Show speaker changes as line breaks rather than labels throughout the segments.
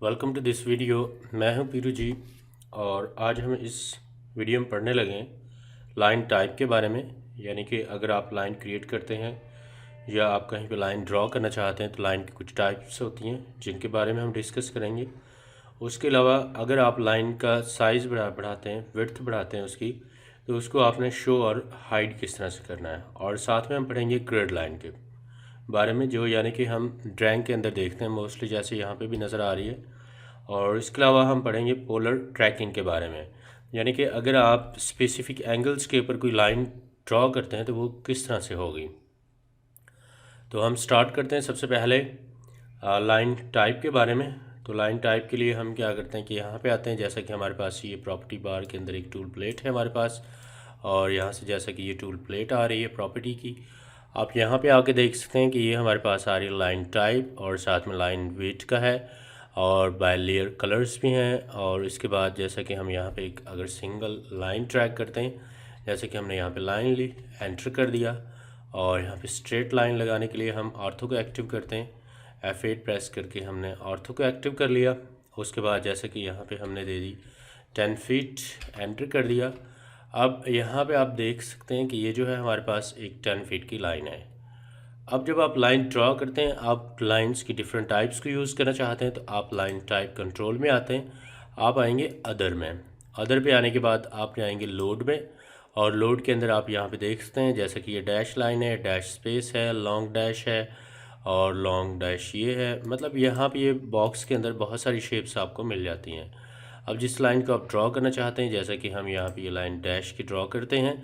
Welcome to this video. मैं हूं पीरू जी और आज हम इस वीडियो में पढ़ने लगे हैं लाइन टाइप के बारे में। यानी कि अगर आप लाइन क्रिएट करते हैं या आप कहीं पे लाइन ड्रॉ करना चाहते हैं तो लाइन की कुछ टाइप्स होती हैं जिनके बारे में हम डिस्कस करेंगे। उसके अलावा अगर आप लाइन का साइज़ बढ़ाते हैं, विड्थ बढ़ाते हैं उसकी, तो उसको आपने शो और हाइड किस तरह से करना है। और साथ में हम पढ़ेंगे ग्रिड लाइन के बारे में, जो यानी कि हम ड्राइंग के अंदर देखते हैं मोस्टली, जैसे यहाँ पे भी नज़र आ रही है। और इसके अलावा हम पढ़ेंगे पोलर ट्रैकिंग के बारे में, यानी कि अगर आप स्पेसिफिक एंगल्स के ऊपर कोई लाइन ड्रॉ करते हैं तो वो किस तरह से होगी। तो हम स्टार्ट करते हैं सबसे पहले लाइन टाइप के बारे में। तो लाइन टाइप के लिए हम क्या करते हैं कि यहाँ पे आते हैं, जैसा कि हमारे पास ये प्रॉपर्टी बार के अंदर एक टूल प्लेट है हमारे पास, और यहाँ से जैसा कि ये टूल प्लेट आ रही है प्रॉपर्टी की, आप यहाँ पे आके देख सकते हैं कि ये हमारे पास आ रही है लाइन टाइप, और साथ में लाइन वेट का है और बाय लेयर कलर्स भी हैं। और इसके बाद जैसा कि हम यहाँ पे एक अगर सिंगल लाइन ट्रैक करते हैं, जैसे कि हमने यहाँ पे लाइन ली, एंटर कर दिया, और यहाँ पे स्ट्रेट लाइन लगाने के लिए हम ऑर्थो को एक्टिव करते हैं। F8 प्रेस करके हमने ऑर्थो को एक्टिव कर लिया। उसके बाद जैसे कि यहाँ पे हमने दे दी 10 फीट, एंटर कर दिया। अब यहाँ पे आप देख सकते हैं कि ये जो है हमारे पास एक 10 फीट की लाइन है। अब जब आप लाइन ड्रॉ करते हैं, आप लाइंस की डिफरेंट टाइप्स को यूज़ करना चाहते हैं, तो आप लाइन टाइप कंट्रोल में आते हैं, आप आएंगे अदर में। अदर पे आने के बाद आप आएंगे लोड में, और लोड के अंदर आप यहाँ पे देख सकते हैं जैसे कि ये डैश लाइन है, डैश स्पेस है, लॉन्ग डैश है और लॉन्ग डैश ये है। मतलब यहाँ पे ये बॉक्स के अंदर बहुत सारी शेप्स आपको मिल जाती हैं। अब जिस लाइन को आप ड्रॉ करना चाहते हैं, जैसा कि हम यहाँ पे ये लाइन डैश की ड्रॉ करते हैं,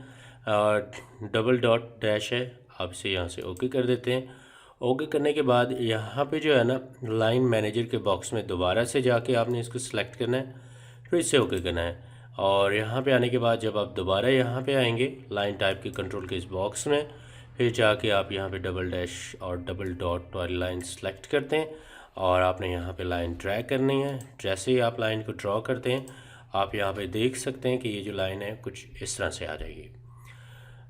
और डबल डॉट डैश है, आप इसे यहाँ से ओके कर देते हैं। ओके करने के बाद यहाँ पे जो है ना, लाइन मैनेजर के बॉक्स में दोबारा से जाके आपने इसको सिलेक्ट करना है, फिर इससे ओके करना है। और यहाँ पे आने के बाद जब आप दोबारा यहाँ पे आएंगे लाइन टाइप के कंट्रोल के इस बॉक्स में, फिर जाके आप यहाँ पे डबल डैश और डबल डॉट वाली लाइन सेलेक्ट करते हैं, और आपने यहाँ पे लाइन ड्रैग करनी है। जैसे ही आप लाइन को ड्रॉ करते हैं, आप यहाँ पे देख सकते हैं कि ये जो लाइन है कुछ इस तरह से आ जाएगी।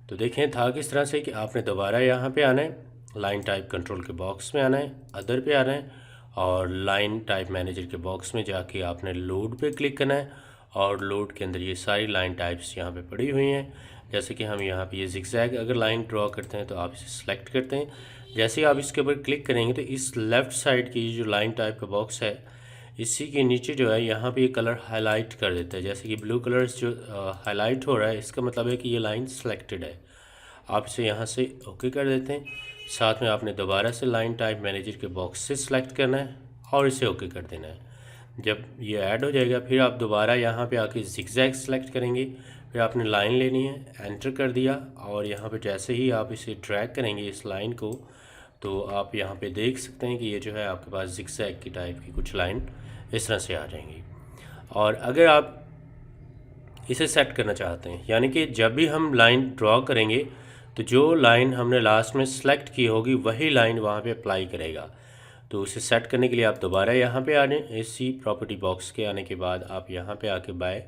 तो देखें था किस तरह से कि आपने दोबारा यहाँ पे आना है, लाइन टाइप कंट्रोल के बॉक्स में आना है, अदर पे आना है, और लाइन टाइप मैनेजर के बॉक्स में जाके आपने लोड पे क्लिक करना है। और लोड के अंदर ये सारी लाइन टाइप्स यहाँ पे पड़ी हुई हैं। जैसे कि हम यहाँ पे ये जिगजैग अगर लाइन ड्रॉ करते हैं तो आप इसे सेलेक्ट करते हैं। जैसे ही आप इसके ऊपर क्लिक करेंगे तो इस लेफ़्ट साइड की जो लाइन टाइप का बॉक्स है, इसी के नीचे जो है यहाँ पे ये कलर हाईलाइट कर देता है। जैसे कि ब्लू कलर्स जो हाईलाइट हो रहा है, इसका मतलब है कि ये लाइन सेलेक्टेड है। आप इसे यहाँ से ओके कर देते हैं। साथ में आपने दोबारा से लाइन टाइप मैनेजर के बॉक्स से सिलेक्ट करना है और इसे ओके कर देना है। जब ये ऐड हो जाएगा, फिर आप दोबारा यहाँ पे आके जिगजैग सेलेक्ट करेंगे, फिर आपने लाइन लेनी है, एंटर कर दिया, और यहाँ पे जैसे ही आप इसे ड्रैग करेंगे इस लाइन को, तो आप यहाँ पे देख सकते हैं कि ये जो है आपके पास जिगजैग की टाइप की कुछ लाइन इस तरह से आ जाएंगी। और अगर आप इसे सेट करना चाहते हैं, यानी कि जब भी हम लाइन ड्रॉ करेंगे तो जो लाइन हमने लास्ट में सेलेक्ट की होगी वही लाइन वहाँ पे अप्लाई करेगा। तो उसे सेट करने के लिए आप दोबारा यहाँ पे आ जाएं। इसी प्रॉपर्टी बॉक्स के आने के बाद आप यहाँ पे आके बाय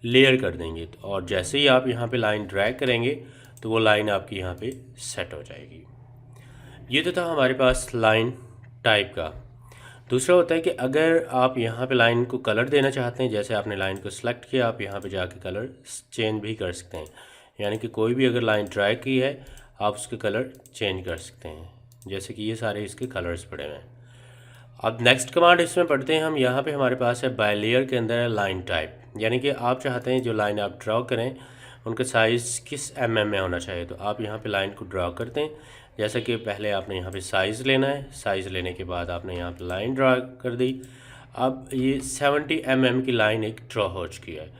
लेयर कर देंगे, और जैसे ही आप यहाँ पे लाइन ड्रैग करेंगे तो वो लाइन आपकी यहाँ पे सेट हो जाएगी। ये तो था हमारे पास लाइन टाइप का। दूसरा होता है कि अगर आप यहाँ पे लाइन को कलर देना चाहते हैं, जैसे आपने लाइन को सिलेक्ट किया, आप यहाँ पे जाके कलर चेंज भी कर सकते हैं। यानी कि कोई भी अगर लाइन ड्रैग की है, आप उसके कलर चेंज कर सकते हैं, जैसे कि ये सारे इसके कलर्स पड़े हुए हैं। अब नेक्स्ट कमांड इसमें पढ़ते हैं हम। यहाँ पे हमारे पास है बाय लेयर के अंदर है लाइन टाइप, यानी कि आप चाहते हैं जो लाइन आप ड्रॉ करें उनका साइज़ किस mm में होना चाहिए। तो आप यहाँ पे लाइन को ड्रॉ करते हैं, जैसा कि पहले आपने यहाँ पे साइज़ लेना है। साइज़ लेने के बाद आपने यहाँ पे लाइन ड्रॉ कर दी। अब ये 70 mm की लाइन एक ड्रॉ हो चुकी है,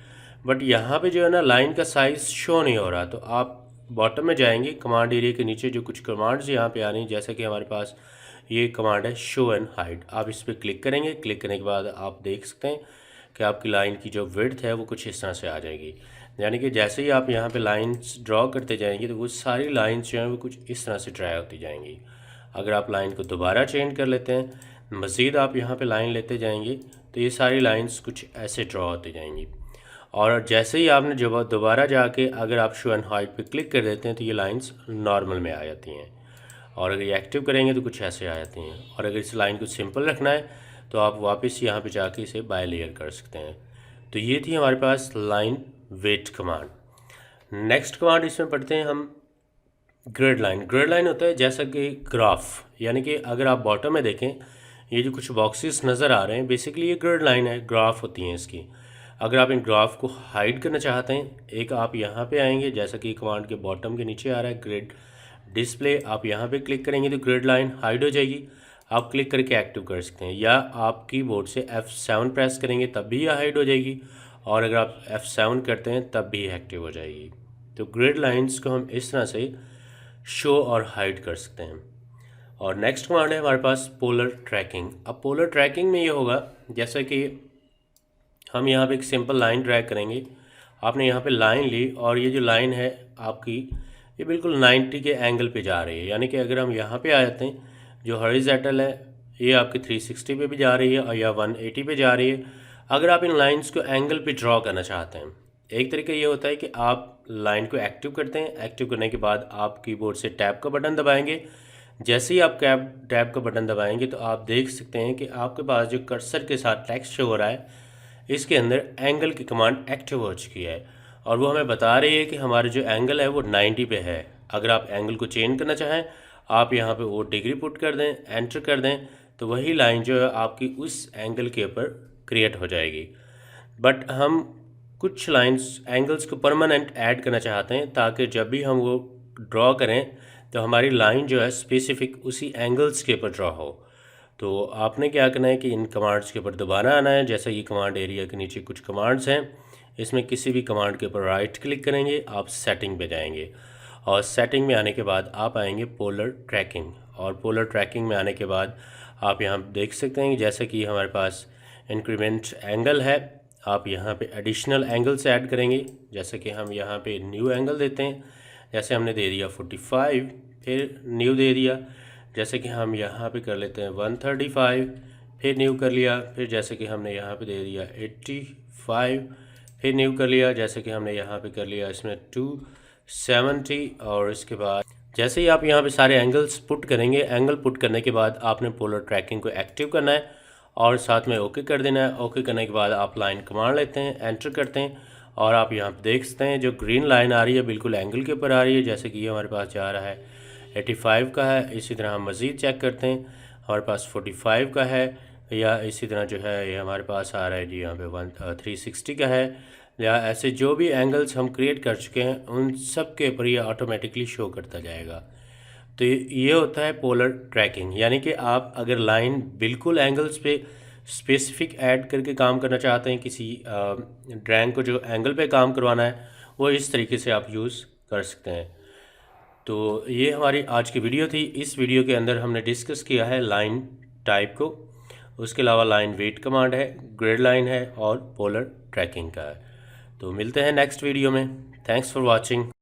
बट यहाँ पे जो है ना लाइन का साइज़ शो नहीं हो रहा। तो आप बॉटम में जाएंगे, कमांड एरिया के नीचे जो कुछ कमांड्स यहाँ पे आ रही हैं, जैसे कि हमारे पास ये कमांड है शो एंड हाइड, आप इस पर क्लिक करेंगे। क्लिक करने के बाद आप देख सकते हैं कि आपकी लाइन की जो विड्थ है वो कुछ इस तरह से आ जाएगी। यानी कि जैसे ही आप यहाँ पे लाइंस ड्रॉ करते जाएंगे तो वो सारी लाइंस जो हैं वो कुछ इस तरह से ड्राई होती जाएंगी। अगर आप लाइन को दोबारा चेंज कर लेते हैं, मज़ीद आप यहाँ पे लाइन लेते जाएंगे, तो ये सारी लाइंस कुछ ऐसे ड्रॉ होती जाएंगी। और जैसे ही आपने जब दोबारा जाके अगर आप शो एंड हाइड पे क्लिक कर देते हैं तो ये लाइंस नॉर्मल में आ जाती हैं, और अगर ये एक्टिव करेंगे तो कुछ ऐसे आ जाती हैं। और अगर इस लाइन को सिंपल रखना है तो आप वापस यहाँ पे जाके इसे बाय लेयर कर सकते हैं। तो ये थी हमारे पास line wait command. Next command इसमें पढ़ते हैं हम ग्रिड लाइन। ग्रिड लाइन होता है जैसा कि ग्राफ, यानी कि अगर आप बॉटम में देखें ये जो कुछ बॉक्सेस नज़र आ रहे हैं बेसिकली ये ग्रिड लाइन है, ग्राफ होती हैं इसकी। अगर आप इन ग्राफ को हाइड करना चाहते हैं, एक आप यहाँ पे आएंगे, जैसा कि कमांड के बॉटम के नीचे आ रहा है ग्रिड डिस्प्ले, आप यहाँ पे क्लिक करेंगे तो ग्रिड लाइन हाइड हो जाएगी। आप क्लिक करके एक्टिव कर सकते हैं, या आप कीबोर्ड से F7 प्रेस करेंगे तब भी यह हाइड हो जाएगी, और अगर आप F7 करते हैं तब भी एक्टिव हो जाएगी। तो ग्रिड लाइन्स को हम इस तरह से शो और हाइड कर सकते हैं। और नेक्स्ट कमांड है हमारे पास पोलर ट्रैकिंग। अब पोलर ट्रैकिंग में ये होगा जैसा कि हम यहाँ पे एक सिंपल लाइन ड्रैग करेंगे, आपने यहाँ पे लाइन ली और ये जो लाइन है आपकी ये बिल्कुल 90 के एंगल पे जा रही है, यानी कि अगर हम यहाँ पे आ जाते हैं जो हॉरिजॉन्टल है ये आपकी 360 पे भी जा रही है और या 180 पे जा रही है। अगर आप इन लाइंस को एंगल पे ड्रॉ करना चाहते हैं, एक तरीका ये होता है कि आप लाइन को एक्टिव करते हैं, एक्टिव करने के बाद आप कीबोर्ड से टैब का बटन दबाएंगे। जैसे ही आप टैब का बटन दबाएंगे तो आप देख सकते हैं कि आपके पास जो कर्सर के साथ टेक्स्ट शो हो रहा है इसके अंदर एंगल की कमांड एक्टिव हो चुकी है, और वो हमें बता रही है कि हमारा जो एंगल है वो 90 पे है। अगर आप एंगल को चेंज करना चाहें आप यहाँ पे वो डिग्री पुट कर दें, एंटर कर दें, तो वही लाइन जो है आपकी उस एंगल के ऊपर क्रिएट हो जाएगी। बट हम कुछ लाइंस एंगल्स को परमानेंट ऐड करना चाहते हैं ताकि जब भी हम वो ड्रॉ करें तो हमारी लाइन जो है स्पेसिफिक उसी एंगल्स के ऊपर ड्रॉ हो। तो आपने क्या करना है कि इन कमांड्स के ऊपर दोबारा आना है। जैसे ये कमांड एरिया के नीचे कुछ कमांड्स हैं, इसमें किसी भी कमांड के ऊपर राइट क्लिक करेंगे, आप सेटिंग पे जाएंगे और सेटिंग में आने के बाद आप आएंगे पोलर ट्रैकिंग, और पोलर ट्रैकिंग में आने के बाद आप यहाँ देख सकते हैं जैसे कि हमारे पास इंक्रीमेंट एंगल है, आप यहाँ पे एडिशनल एंगल्स ऐड करेंगे। जैसे कि हम यहाँ पे न्यू एंगल देते हैं, जैसे हमने दे दिया 45, फिर न्यू दे दिया। जैसे कि हम यहाँ पे कर लेते हैं 135, फिर न्यू कर लिया। फिर जैसे कि हमने यहाँ पे दे दिया 85, फिर न्यू कर लिया। जैसे कि हमने यहाँ पे कर लिया इसमें 270, और इसके बाद जैसे ही आप यहाँ पे सारे एंगल्स पुट करेंगे, एंगल पुट करने के बाद आपने पोलर ट्रैकिंग को एक्टिव करना है और साथ में ओके कर देना है। ओके करने के बाद आप लाइन कमांड लेते हैं, एंटर करते हैं, और आप यहाँ पे देख सकते हैं जो ग्रीन लाइन आ रही है बिल्कुल एंगल के ऊपर आ रही है। जैसे कि ये हमारे पास जा रहा है 85 का है। इसी तरह हम मज़ीद चेक करते हैं, हमारे पास 45 का है, या इसी तरह जो है ये हमारे पास आ रहा है जी यहाँ पे 360 का है, या ऐसे जो भी एंगल्स हम क्रिएट कर चुके हैं उन सब के ऊपर ये ऑटोमेटिकली शो करता जाएगा। तो ये होता है पोलर ट्रैकिंग, यानी कि आप अगर लाइन बिल्कुल एंगल्स पे स्पेसिफिक ऐड करके काम करना चाहते हैं, किसी ड्राइंग को जो एंगल पे काम करवाना है वो इस तरीके से आप यूज़ कर सकते हैं। तो ये हमारी आज की वीडियो थी। इस वीडियो के अंदर हमने डिस्कस किया है लाइन टाइप को, उसके अलावा लाइन वेट कमांड है, ग्रिड लाइन है और पोलर ट्रैकिंग का है। तो मिलते हैं नेक्स्ट वीडियो में। Thanks for watching.